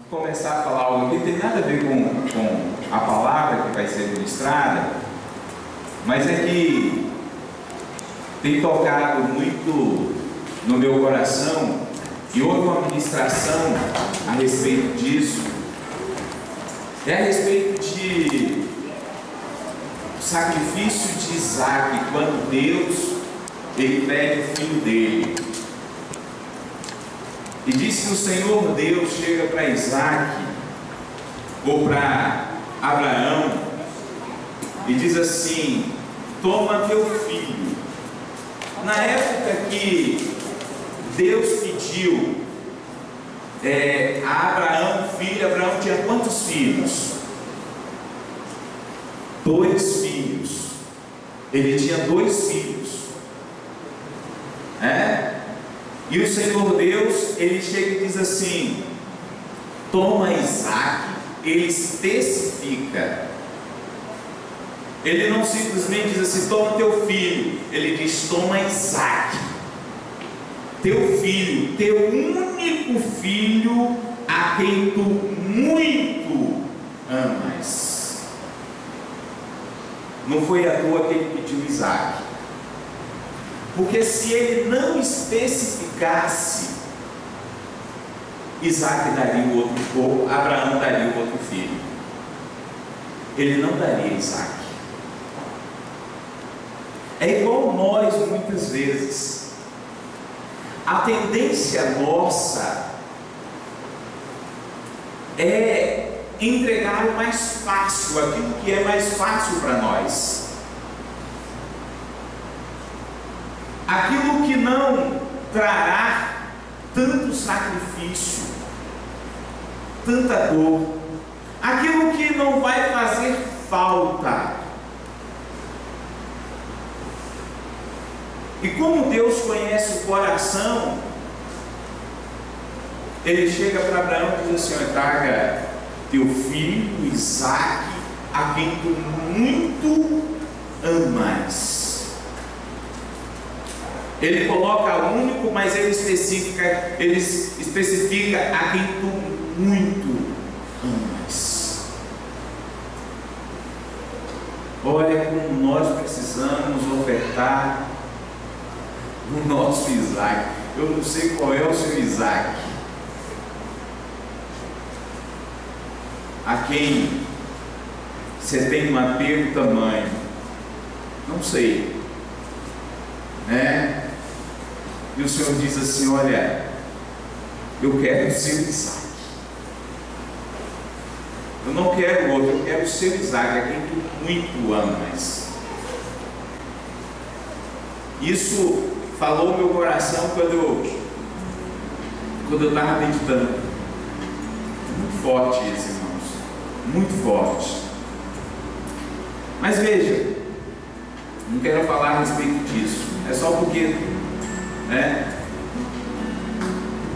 começar a falar algo aqui, tem nada a ver com a palavra que vai ser ministrada, mas é que tem tocado muito no meu coração, e houve uma ministração a respeito disso. É a respeito de sacrifício de Isaac, quando Deus ele pede o filho dele. E diz que o Senhor Deus chega para Isaac ou para Abraão e diz assim: toma teu filho. Na época que Deus pediu a Abraão filho, Abraão tinha quantos filhos? 2 filhos. Ele tinha 2 filhos. E o Senhor Deus, ele chega e diz assim: toma Isaac. Ele especifica. Ele não simplesmente diz assim: toma teu filho. Ele diz: toma Isaac, teu filho, teu único filho, a quem tu muito amas. Não foi à toa que ele pediu Isaac, porque se ele não especificasse, Isaac daria o outro, ou Abraão daria o outro filho. Ele não daria Isaac. É igual nós muitas vezes. A tendência nossa é entregar o mais fácil, aquilo que é mais fácil para nós, aquilo que não trará tanto sacrifício, tanta dor, aquilo que não vai fazer falta. E como Deus conhece o coração, ele chega para Abraão e diz assim: traga teu filho Isaac, a quem tu muito amas. Ele coloca único, mas ele especifica a quem tu muito amas. Olha como nós precisamos ofertar o nosso Isaac. Eu não sei qual é o seu Isaac, a quem você tem um apego tamanho, não sei, né? E o Senhor diz assim: olha, eu quero o seu Isaac, eu não quero outro, eu quero o seu Isaac, a quem tu muito amas. Isso falou meu coração quando eu estava meditando. Muito forte isso, irmãos, muito forte. Mas veja, não quero falar a respeito disso, é só porque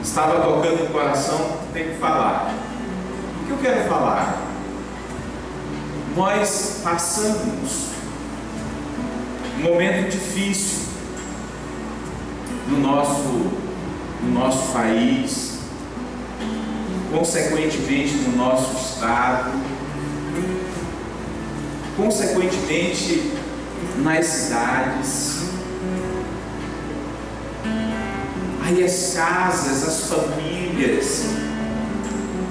estava tocando no coração, tem que falar. O que eu quero falar? Nós passamos um momento difícil no nosso país, consequentemente no nosso estado, consequentemente nas cidades. Aí as casas, as famílias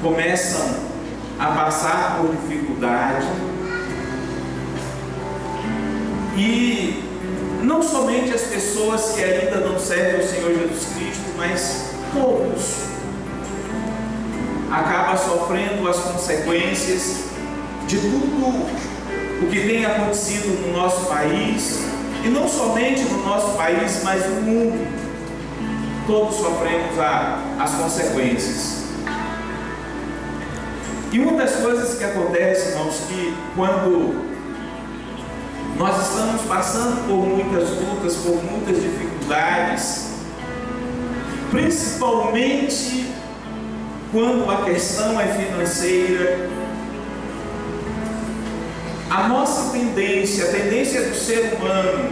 começam a passar por dificuldade, e não somente as pessoas que ainda não servem ao Senhor Jesus Cristo, mas todos acabam sofrendo as consequências de tudo o que tem acontecido no nosso país, e não somente no nosso país, mas no mundo. Todos sofremos as consequências. E uma das coisas que acontece, irmãos, que quando nós estamos passando por muitas lutas, por muitas dificuldades, principalmente quando a questão é financeira, a nossa tendência, a tendência do ser humano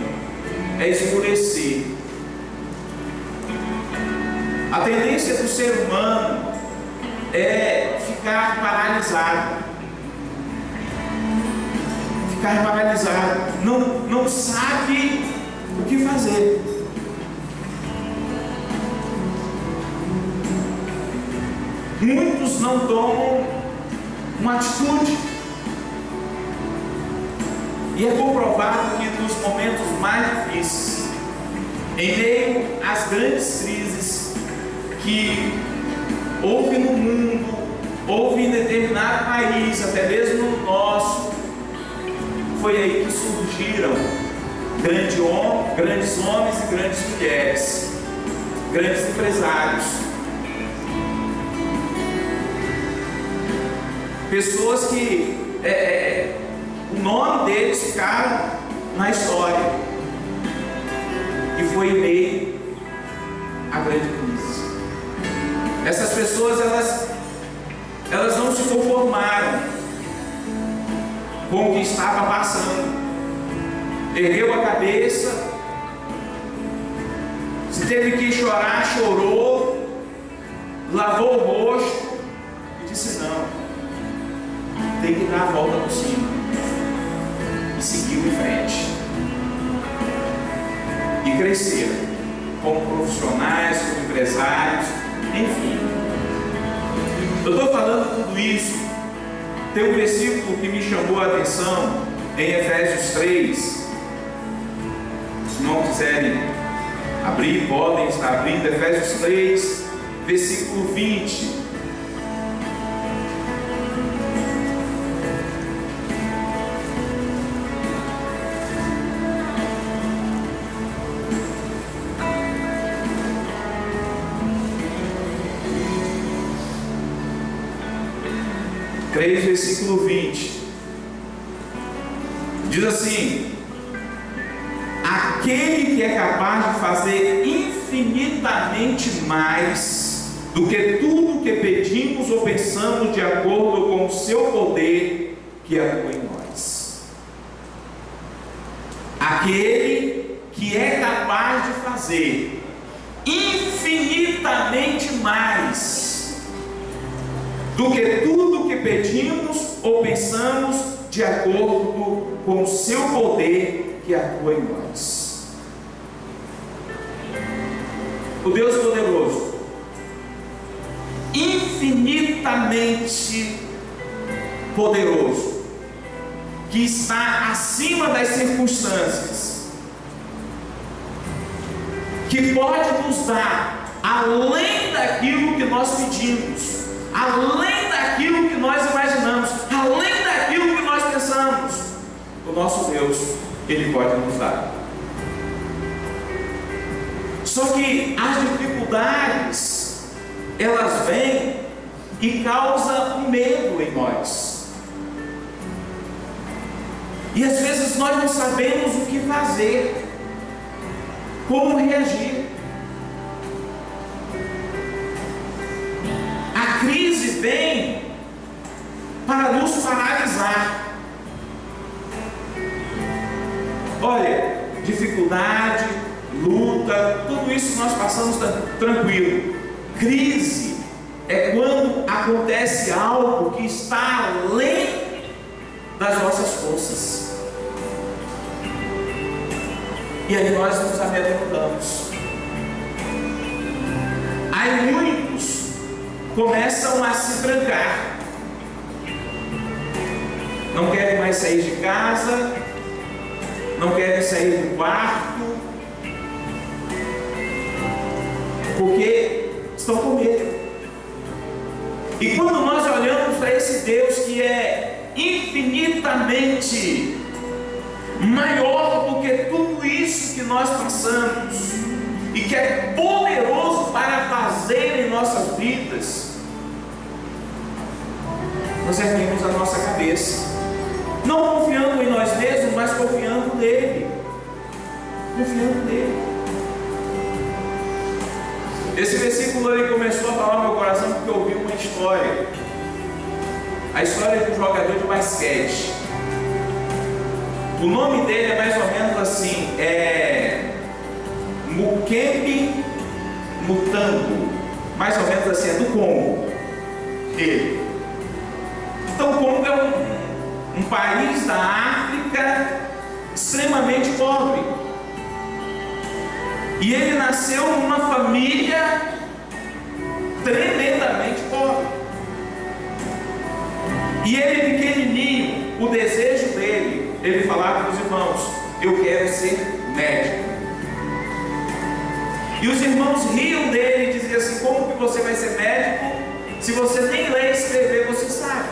é esmorecer. A tendência do ser humano é ficar ficar paralisado. Ficar paralisado. Não sabe o que fazer. Muitos não tomam uma atitude. E é comprovado que nos momentos mais difíceis, em meio às grandes crises que houve no mundo, houve em determinado país, até mesmo no nosso, foi aí que surgiram grandes homens e grandes mulheres, grandes empresários, pessoas que o nome deles ficaram na história, e foi em meio à grande crise. Essas pessoas, elas não se conformaram com o que estava passando, ergueu a cabeça, se teve que chorar, chorou, lavou o rosto e disse: não, tem que dar a volta por cima, e seguiu em frente, e cresceram como profissionais, como empresários, enfim. Eu estou falando tudo isso. Tem um versículo que me chamou a atenção em Efésios 3. Se não quiserem abrir, podem estar abrindo. Efésios 3, versículo 20. Versículo 20 diz assim: aquele que é capaz de fazer infinitamente mais do que tudo que pedimos ou pensamos, de acordo com o seu poder que atua em nós. Aquele que é capaz de fazer infinitamente mais do que tudo que pedimos ou pensamos, de acordo com o seu poder que atua em nós. O Deus poderoso, infinitamente poderoso, que está acima das circunstâncias, que pode nos dar além daquilo que nós pedimos, além daquilo que nós imaginamos, além daquilo que nós pensamos. O nosso Deus, Ele pode nos dar. Só que as dificuldades, elas vêm e causam um medo em nós. E às vezes nós não sabemos o que fazer, como reagir. A crise vem para nos paralisar. Olha, dificuldade, luta, tudo isso nós passamos tranquilo. Crise é quando acontece algo que está além das nossas forças. E aí nós nos amedrontamos. Aí muitos começam a se trancar, não querem mais sair de casa, não querem sair do quarto, porque estão com medo. E quando nós olhamos para esse Deus que é infinitamente maior do que tudo isso que nós passamos, e que é poderoso para fazer em nossas vidas, nós erguemos a nossa cabeça, não confiando em nós mesmos, mas confiando nele. Confiando nele. Esse versículo ali começou a falar no meu coração porque eu ouvi uma história. A história de um jogador de basquete. O nome dele é mais ou menos assim, Mukembe Mutombo, mais ou menos assim, é do Congo. Ele. um país da África extremamente pobre. E ele nasceu numa família tremendamente pobre. E ele pequenininho, o desejo dele, ele falava para os irmãos: eu quero ser médico. E os irmãos riam dele e diziam assim: como que você vai ser médico se você nem ler e escrever você sabe?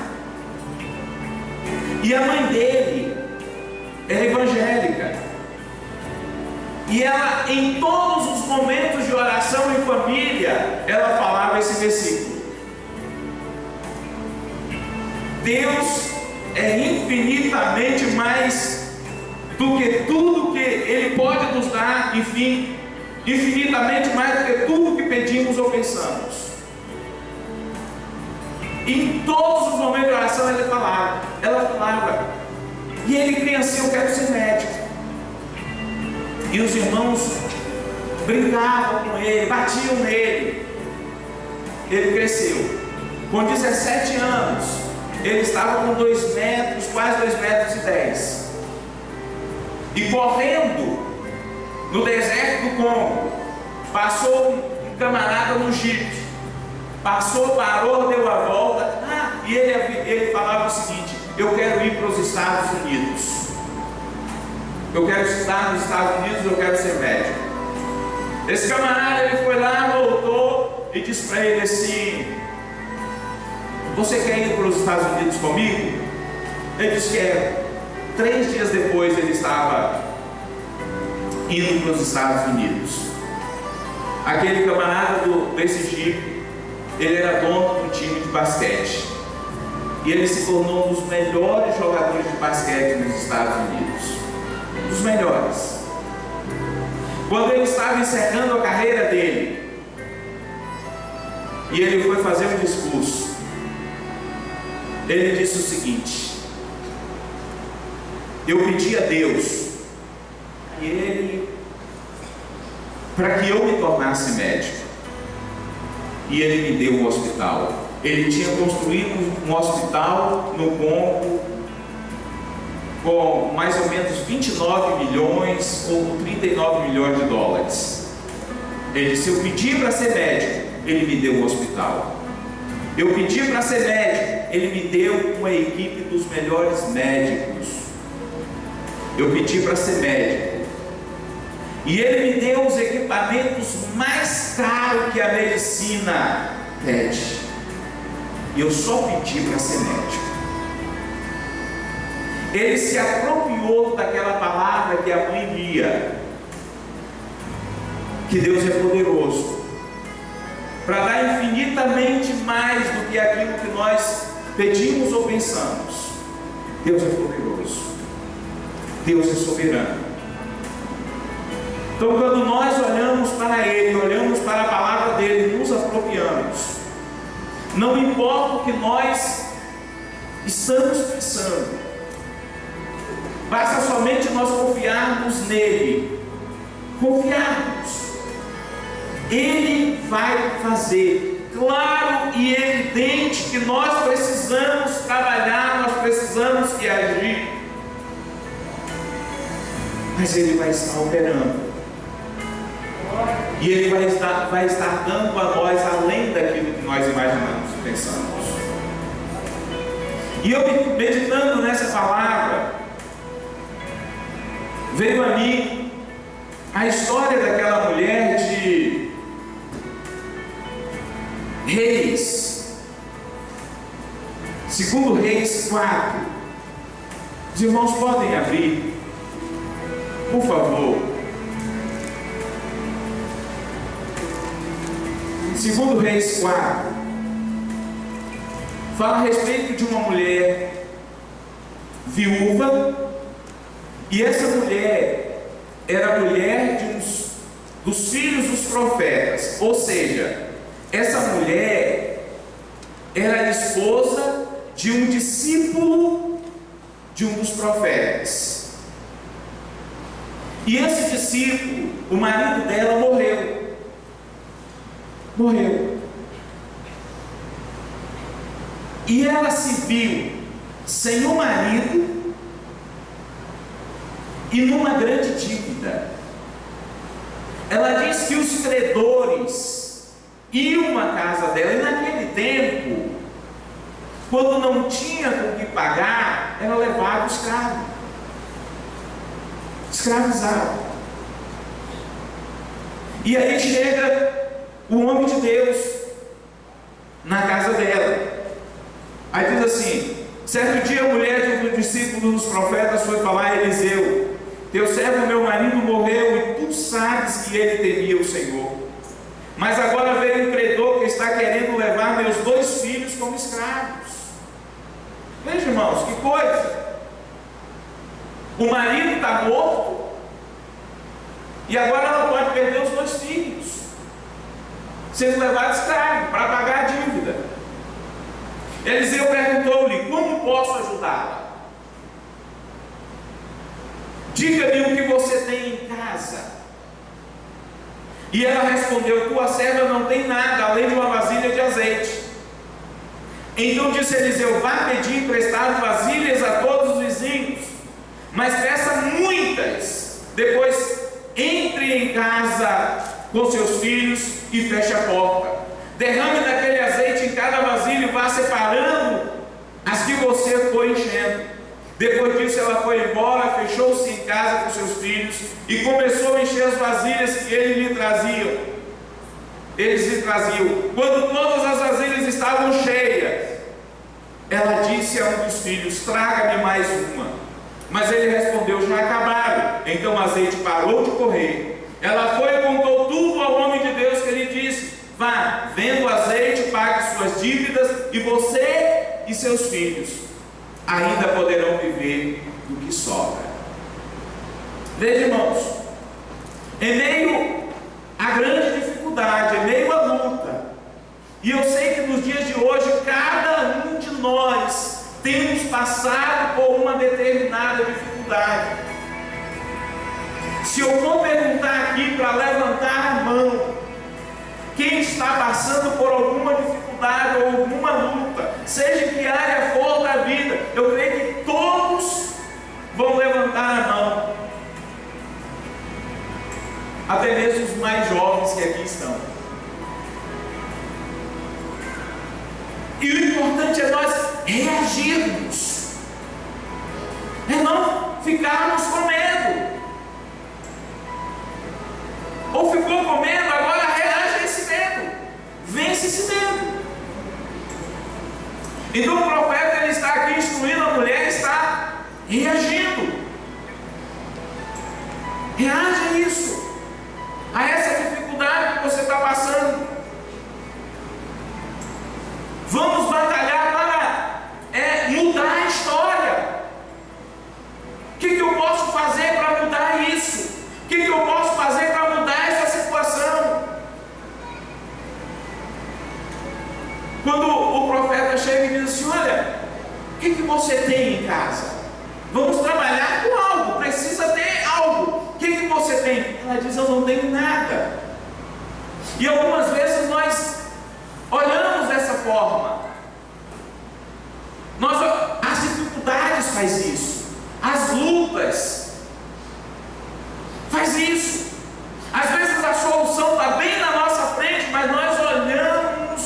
E a mãe dele era evangélica, e ela, em todos os momentos de oração em família, ela falava esse versículo: Deus é infinitamente mais do que tudo que Ele pode nos dar, enfim, infinitamente mais do que tudo que pedimos ou pensamos. Em todos os momentos de oração ela falava, e ele criança: eu quero ser médico. E os irmãos brincavam com ele, batiam nele. Ele cresceu. Com 17 anos, ele estava com 2 metros, quase 2 metros e 10. E correndo no deserto do Congo, passou um camarada no jipe. Passou, parou, deu a volta. E ele falava o seguinte: eu quero ir para os Estados Unidos. Eu quero estudar nos Estados Unidos, eu quero ser médico. Esse camarada, ele foi lá, voltou e disse para ele assim: você quer ir para os Estados Unidos comigo? Ele disse que quero. 3 dias depois ele estava indo para os Estados Unidos. Aquele camarada desse jipe, ele era dono de um time de basquete. E ele se tornou um dos melhores jogadores de basquete nos Estados Unidos. Um dos melhores. Quando ele estava encerrando a carreira dele, e ele foi fazer um discurso, ele disse o seguinte: eu pedi a Deus para que eu me tornasse médico, e ele me deu um hospital. Ele tinha construído um hospital no Congo com mais ou menos 29 milhões ou 39 milhões de dólares. Ele disse: eu pedi para ser médico, ele me deu um hospital. Eu pedi para ser médico, ele me deu uma equipe dos melhores médicos. Eu pedi para ser médico, e ele me deu os equipamentos mais caros que a medicina pede. E eu só pedi para ser médico. Ele se apropriou daquela palavra que a mãe lia, que Deus é poderoso para dar infinitamente mais do que aquilo que nós pedimos ou pensamos. Deus é poderoso, Deus é soberano. Então, quando nós olhamos para Ele, olhamos para a palavra dele, nos apropriamos, não importa o que nós estamos pensando, basta somente nós confiarmos nele. Confiarmos. Ele vai fazer. Claro e evidente que nós precisamos trabalhar, nós precisamos agir, mas Ele vai estar operando. E Ele vai estar dando a nós além daquilo que nós imaginamos e pensamos. E eu, meditando nessa palavra, veio a mim a história daquela mulher de Reis, segundo Reis 4. Os irmãos podem abrir, por favor. Segundo Reis 4, fala a respeito de uma mulher viúva, e essa mulher era mulher dos filhos dos profetas, ou seja, essa mulher era esposa de um discípulo de um dos profetas, e esse discípulo, o marido dela morreu. E ela se viu sem o marido e numa grande dívida. Ela diz que os credores iam à casa dela, e naquele tempo, quando não tinha com o que pagar, ela levava o escravo, escravizava. E aí chega o homem de Deus na casa dela. Aí diz assim: certo dia a mulher de um dos discípulos dos profetas foi falar a Eliseu: teu servo, meu marido, morreu, e tu sabes que ele temia o Senhor. Mas agora veio um credor que está querendo levar meus 2 filhos como escravos. Veja, irmãos, que coisa. O marido está morto, e agora ela pode perder os 2 filhos, sendo levado escravo para pagar a dívida. Eliseu perguntou-lhe: como posso ajudá-la? Diga-me o que você tem em casa. E ela respondeu: tua serva não tem nada, além de uma vasilha de azeite. Então disse Eliseu: vá pedir emprestado vasilhas a todos os vizinhos, mas peça muitas. Depois entre em casa com seus filhos e feche a porta. Derrame daquele azeite em cada vasilha e vá separando as que você foi enchendo. Depois disso ela foi embora, fechou-se em casa com seus filhos e começou a encher as vasilhas que eles lhe traziam. Quando todas as vasilhas estavam cheias, ela disse a um dos filhos: traga-me mais uma. Mas ele respondeu: já acabaram. Então o azeite parou de correr. Ela foi e contou tudo ao homem de Deus, que lhe disse: vá, venda o azeite, pague suas dívidas, e você e seus filhos ainda poderão viver do que sobra. Veja, irmãos, em meio à grande dificuldade, em meio à luta, e eu sei que nos dias de hoje cada um de nós temos passado por uma determinada dificuldade. Se eu for perguntar aqui para levantar a mão, quem está passando por alguma dificuldade ou alguma luta, seja que área for da vida, eu creio que todos vão levantar a mão, até mesmo os mais jovens que aqui estão. E o importante é nós reagirmos, é não ficarmos com medo. Ou ficou com medo, agora reage a esse medo, vence esse medo. Então o profeta, ele está aqui instruindo a mulher, está reagindo. Reage a isso, a essa dificuldade que você está passando. Vamos batalhar para mudar a história. O que eu posso fazer para mudar isso? O que eu posso fazer para mudar essa situação? Quando o profeta chega e diz assim: olha, o que você tem em casa? Vamos trabalhar com algo, precisa ter algo. O que você tem? Ela diz: eu não tenho nada. E algumas vezes nós olhamos dessa forma. As dificuldades faz isso, as lutas faz isso. Às vezes a solução está bem na nossa frente, mas nós olhamos,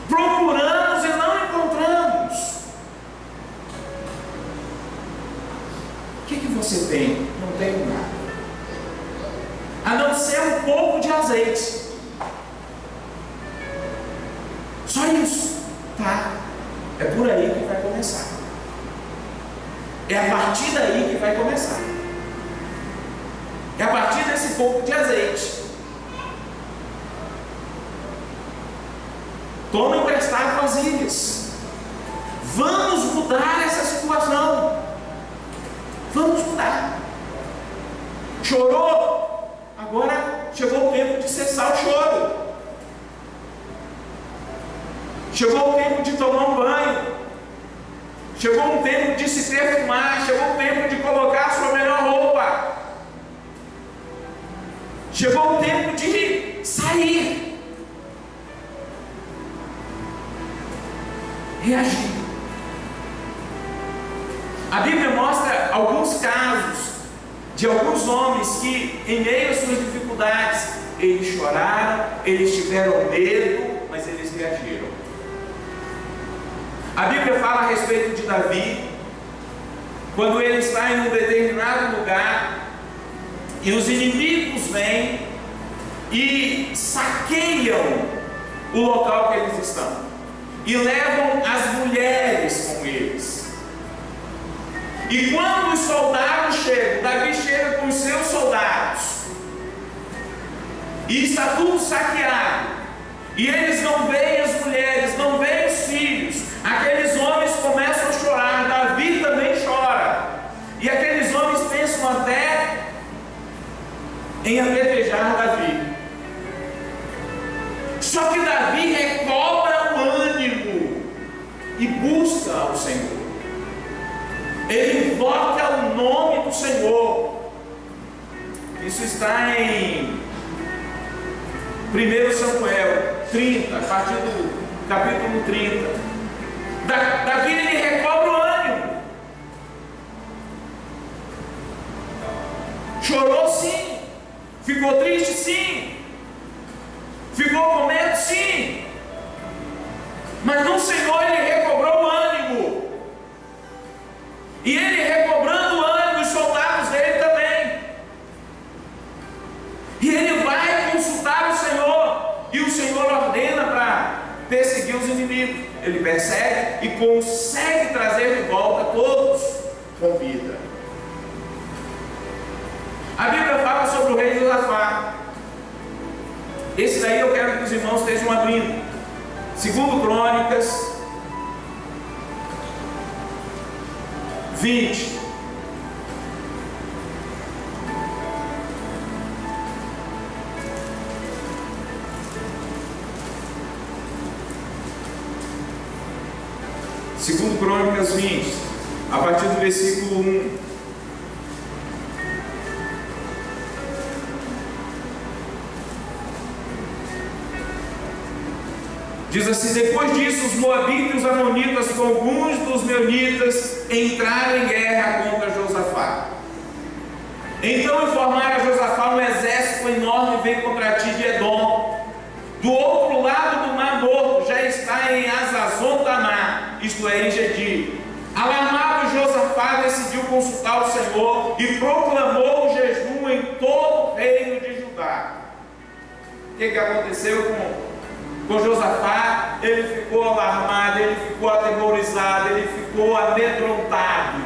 procuramos e não encontramos. O que você tem? Não tenho nada, a não ser um pouco de azeite. Só isso, tá? É por aí que vai começar. É a partir daí que vai começar. É a partir desse pouco de azeite. Toma emprestado vasilhas. Vamos mudar essa situação. Vamos mudar. Chorou? Agora chegou o tempo de cessar o choro. Chegou o tempo de tomar um banho. Chegou o tempo de se perfumar. Chegou o tempo de colocar a sua melhor roupa. Chegou o tempo de sair. Reagir. A Bíblia mostra alguns casos de alguns homens que, em meio às suas dificuldades, eles choraram, eles tiveram medo, mas eles reagiram. A Bíblia fala a respeito de Davi, quando ele está em um determinado lugar e os inimigos vêm e saqueiam o local que eles estão e levam as mulheres com eles. E quando os soldados chegam, Davi chega com os seus soldados e está tudo saqueado, e eles não veem as mulheres, não veem os filhos. Aqueles homens começam a chorar, Davi também chora, e aqueles homens pensam até em apedrejar Davi. Só que Davi recobra o ânimo e busca ao Senhor. Ele invoca o nome do Senhor. Isso está em 1 Samuel 30, a partir do capítulo 30. Davi, ele recobra o ânimo. Chorou sim, ficou triste sim, ficou com medo sim, mas no Senhor ele recobrou o ânimo. E ele recobrando o ânimo, os soldados dele também. E ele vai consultar o Senhor, e o Senhor ordena para perseguir os inimigos. Ele persegue e consegue trazer de volta todos com vida. A Bíblia fala sobre o rei Josafá. Esse daí eu quero que os irmãos estejam abrindo. 2 Crônicas 20. Segundo Crônicas 20, a partir do versículo 1. Diz assim: depois disso, os moabitas e os amonitas, com alguns dos meunitas, entraram em guerra contra Josafá. Então informaram a Josafá: um exército enorme vem contra ti de Edom. Do outro lado do Mar Morto, já está em Hazazon-Tamar, isto é, em Gedi. Alarmado, Josafá decidiu consultar o Senhor e proclamou o jejum em todo o reino de Judá. O que aconteceu com Josafá? Ele ficou alarmado, ele ficou atemorizado, ele ficou amedrontado.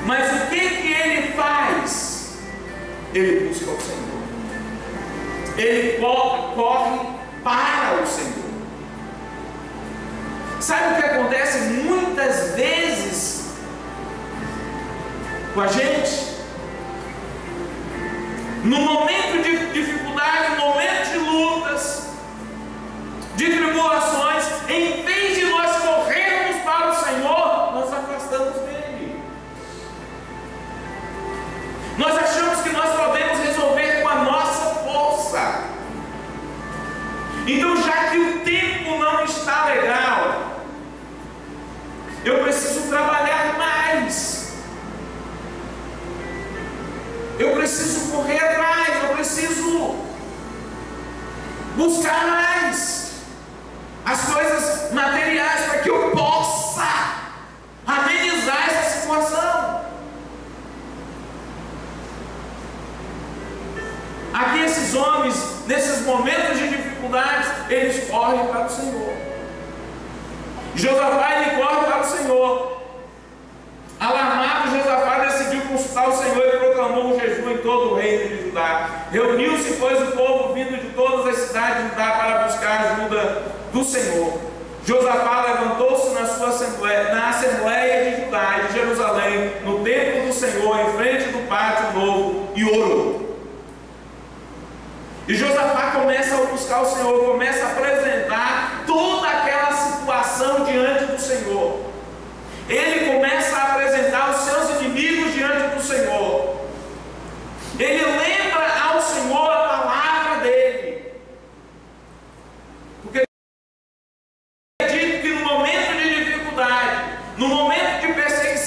Mas o que ele faz? Ele busca o Senhor. Ele corre para o Senhor. Sabe o que acontece muitas vezes com a gente? No momento de dificuldade, no momento de lutas, de tribulações, em vez de nós corrermos para o Senhor, nós afastamos dele. Nós achamos que nós podemos resolver com a nossa força. Então, já que o tempo não está legal, eu preciso trabalhar mais, eu preciso correr atrás, eu preciso buscar mais as coisas materiais para que eu possa amenizar essa situação. Aqui esses homens, nesses momentos de dificuldades, eles correm para o Senhor. Josafá, ele corre para o Senhor. Alarmado, Josafá decidiu consultar o Senhor e proclamou um jejum em todo o reino de Judá. Reuniu-se, pois, o povo vindo de todas as cidades de Judá para buscar ajuda do Senhor. Josafá levantou-se na assembleia de Judá e de Jerusalém, no templo do Senhor, em frente do pátio novo, e orou. E Josafá começa a buscar o Senhor, começa a apresentar toda aquela situação diante do Senhor. Ele começa a apresentar os seus inimigos diante do Senhor. Ele lembra ao Senhor a palavra dele. Porque é dito que no momento de dificuldade, no momento de perseguição,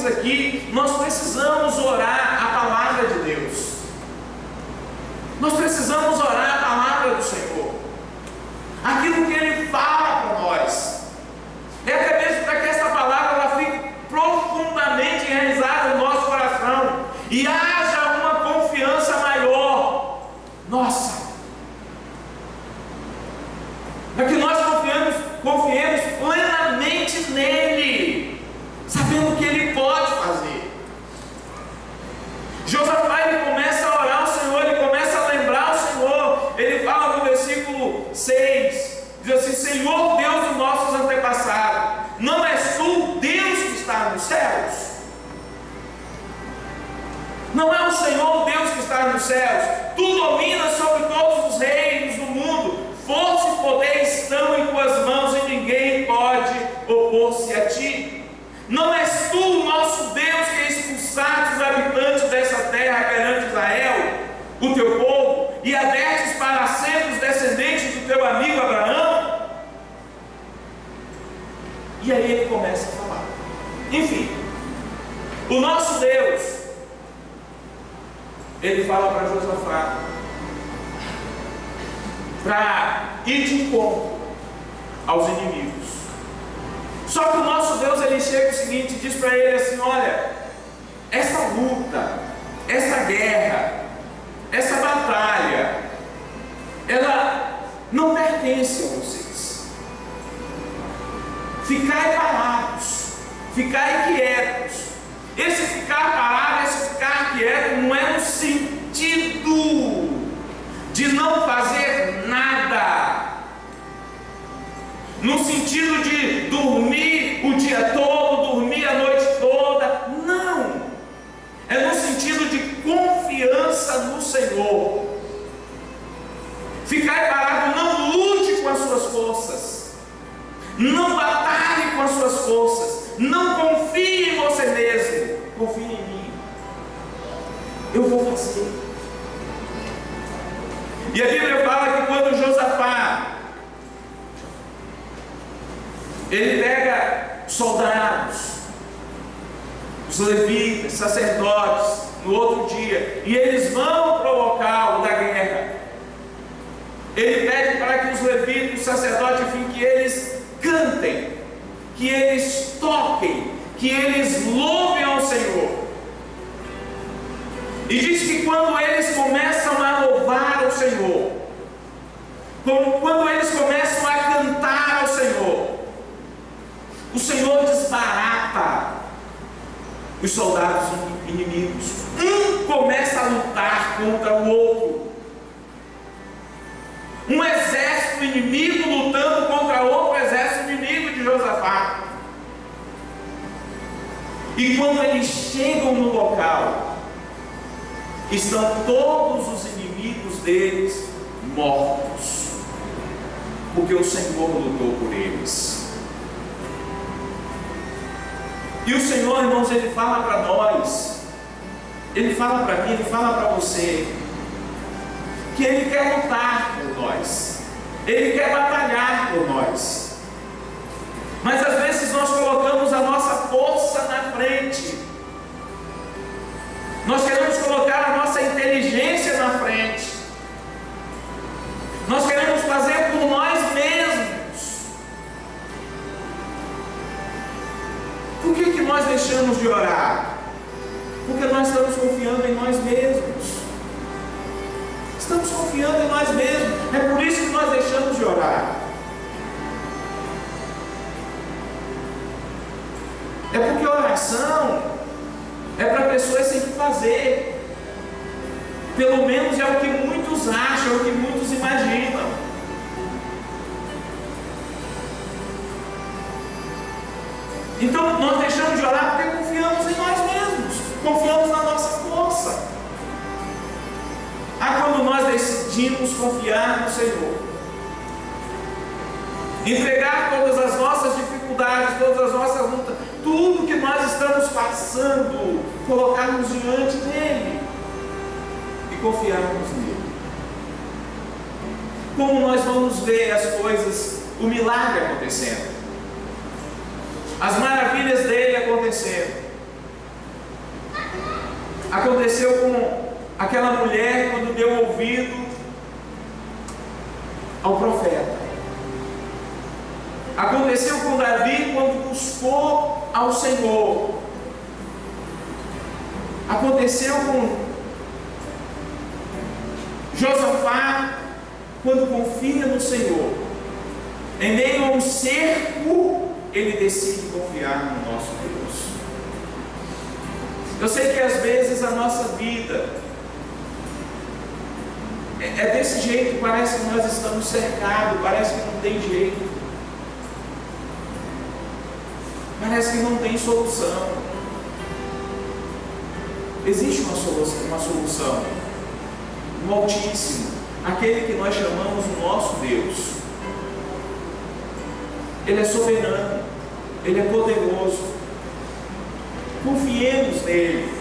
aqui, nós precisamos orar a palavra de Deus. Nós precisamos orar a palavra do Senhor, aquilo que Ele fala para nós. É até mesmo para que essa palavra ela fique profundamente enraizada no nosso coração e haja uma confiança maior nossa, para que nós confiemos plenamente nele, sabendo que Ele pode fazer. Josafá, ele começa a orar ao Senhor, ele começa a lembrar ao Senhor. Ele fala no versículo 6, diz assim: Senhor Deus dos nossos antepassados, não és tu Deus que está nos céus? Não é o Senhor Deus que está nos céus? Tu dominas sobre todos os reinos do mundo, força e poder estão em tuas mãos e ninguém pode opor-se a ti. Não és tu o nosso Deus que expulsaste os habitantes dessa terra perante Israel, o teu povo, e adestes para sempre os descendentes do teu amigo Abraão? E aí ele começa a falar. Enfim, o nosso Deus, ele fala para Josafá para ir de encontro aos inimigos. Só que o nosso Deus, ele chega o seguinte, diz para ele assim: olha, essa luta, essa guerra, essa batalha, ela não pertence a vocês. Ficai parados, ficai quietos. Esse ficar parado, esse ficar quieto, não é no sentido de não fazer nada, no sentido de dormir o dia todo, dormir a noite toda. Não, é no sentido de confiança no Senhor. Ficar parado, não lute com as suas forças, não batalhe com as suas forças, não confie em você mesmo, confie em mim, eu vou fazer. E a Bíblia fala que quando Josafá, ele pega soldados, os levitas, sacerdotes, no outro dia, e eles vão para o local da guerra. Ele pede para que os levitas, os sacerdotes, enfim, que eles cantem, que eles toquem, que eles louvem ao Senhor. E diz que quando eles começam a louvar ao Senhor, quando eles começam a cantar ao Senhor, o Senhor desbarata os soldados inimigos. Um começa a lutar contra o outro. Um exército inimigo lutando contra outro exército inimigo de Josafá. E quando eles chegam no local, estão todos os inimigos deles mortos, porque o Senhor lutou por eles. E o Senhor, irmãos, Ele fala para nós, Ele fala para mim, Ele fala para você, que Ele quer lutar por nós, Ele quer batalhar por nós. Mas às vezes nós colocamos a nossa força na frente, nós queremos colocar a nossa inteligência na frente, nós queremos fazer por nós mesmos. Por que nós deixamos de orar? Porque nós estamos confiando em nós mesmos. Estamos confiando em nós mesmos. É por isso que nós deixamos de orar. É porque oração é para pessoas sem que fazer. Pelo menos é o que muitos acham, é o que muitos imaginam. Então nós deixamos de orar porque confiamos em nós mesmos, confiamos na nossa força. Quando nós decidimos confiar no Senhor, entregar todas as nossas dificuldades, todas as nossas lutas, tudo que nós estamos passando, colocarmos diante dEle e confiarmos nele. Como nós vamos ver as coisas, o milagre acontecendo, as maravilhas dele acontecendo. Aconteceu com aquela mulher quando deu ouvido ao profeta. Aconteceu com Davi quando buscou ao Senhor. Aconteceu com Josafá quando confia no Senhor. Em meio a um cerco, ele decide confiar no nosso Deus. Eu sei que às vezes a nossa vida é desse jeito, parece que nós estamos cercados, parece que não tem jeito, parece que não tem solução. Existe uma solução, o Altíssimo, aquele que nós chamamos o nosso Deus. Ele é soberano, Ele é poderoso. Confiemos nele.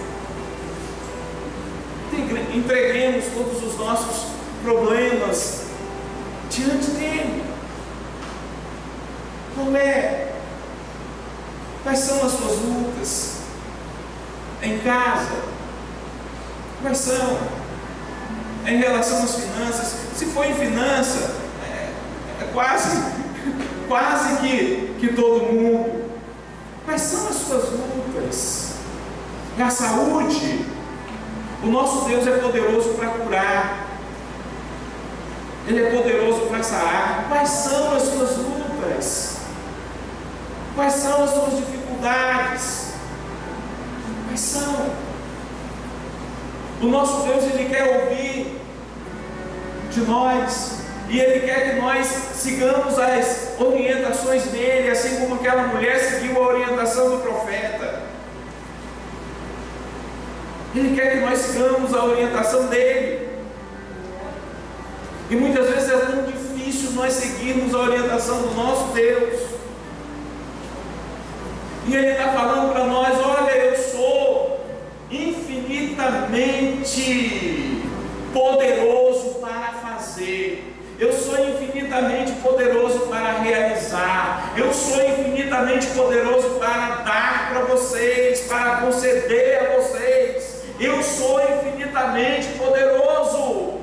Entreguemos todos os nossos problemas diante dele. Quais são as suas lutas em casa? Quais são em relação às finanças? Se for em finança, é quase que todo mundo. Quais são as suas lutas? Na saúde, o nosso Deus é poderoso para curar, Ele é poderoso para sarar. Quais são as suas lutas? Quais são as suas dificuldades? Quais são? O nosso Deus, Ele quer ouvir de nós, e Ele quer que nós sigamos as orientações dEle, assim como aquela mulher seguiu a orientação do profeta. Ele quer que nós sigamos a orientação dEle. E muitas vezes é tão difícil nós seguirmos a orientação do nosso Deus. E Ele está falando para nós: olha, eu sou infinitamente poderoso para fazer. Eu sou infinitamente poderoso para realizar. Eu sou infinitamente poderoso para dar para vocês, para conceder a vocês. Eu sou infinitamente poderoso.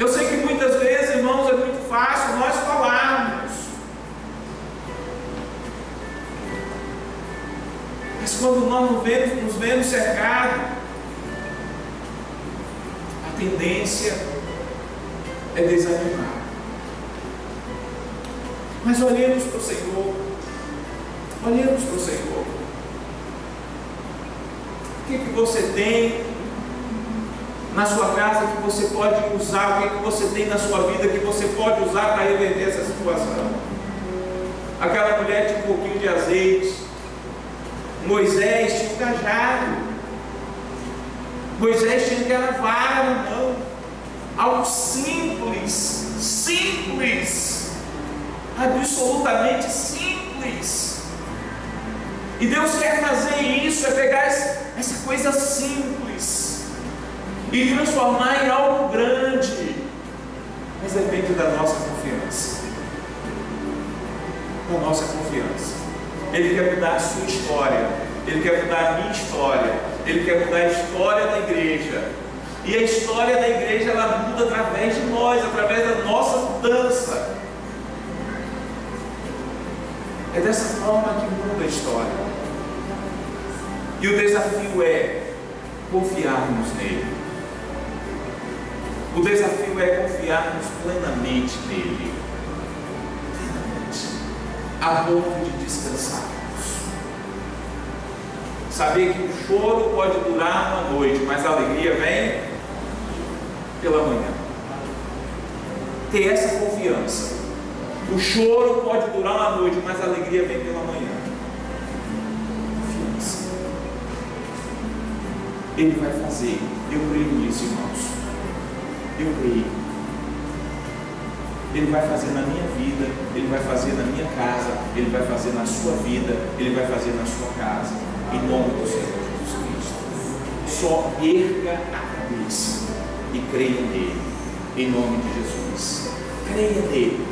Eu sei que muitas vezes, irmãos, é muito fácil nós falarmos, mas quando nós nos vemos cercados, a tendência é desanimar. Mas olhemos para o Senhor. Olhemos para o Senhor. O que você tem na sua casa que você pode usar? O que você tem na sua vida que você pode usar para reverter essa situação? Aquela mulher tinha um pouquinho de azeite, Moisés tinha um cajado, Moisés tinha aquela vara na mão, algo simples, absolutamente simples. E Deus quer fazer isso, é pegar essa coisa simples e transformar em algo grande. Mas depende da nossa confiança. Da nossa confiança. Ele quer mudar a sua história, Ele quer mudar a minha história, Ele quer mudar a história da igreja. E a história da igreja, ela muda através de nós, através da nossa mudança. É dessa forma que muda a história. E o desafio é confiarmos nele. O desafio é confiarmos plenamente nele, a ponto de descansarmos. Saber que o choro pode durar uma noite, mas a alegria vem pela manhã. Ter essa confiança. O choro pode durar uma noite, mas a alegria vem pela manhã. Confiança. Ele vai fazer. Eu creio nisso, irmãos. Eu creio. Ele vai fazer na minha vida, Ele vai fazer na minha casa, Ele vai fazer na sua vida, Ele vai fazer na sua casa, em nome do Senhor Jesus Cristo. Só erga a cabeça e creia nele, em nome de Jesus. Creia nele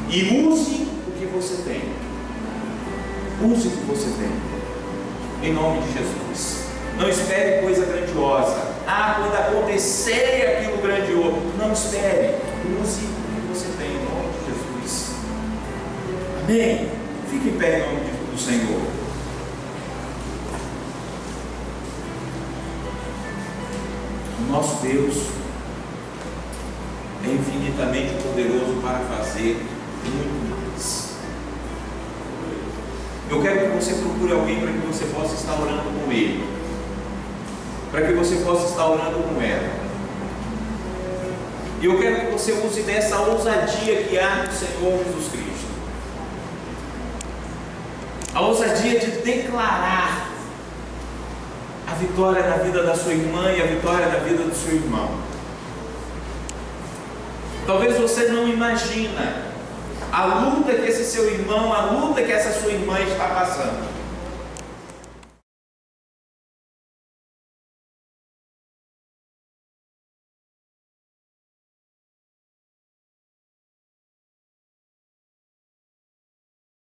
e use o que você tem. Use o que você tem, em nome de Jesus. Não espere coisa grandiosa. Quando acontecer aquilo grandioso, não espere. Use o que você tem em nome de Jesus. Amém? Fique em pé em nome do Senhor. O nosso Deus é infinitamente poderoso para fazer muito mais. Eu quero que você procure alguém para que você possa estar orando com ele, para que você possa estar orando com ela. E eu quero que você use dessa ousadia que há no Senhor Jesus Cristo, a ousadia de declarar a vitória na vida da sua irmã e a vitória na vida do seu irmão. Talvez você não imagina a luta que esse seu irmão, a luta que essa sua irmã está passando.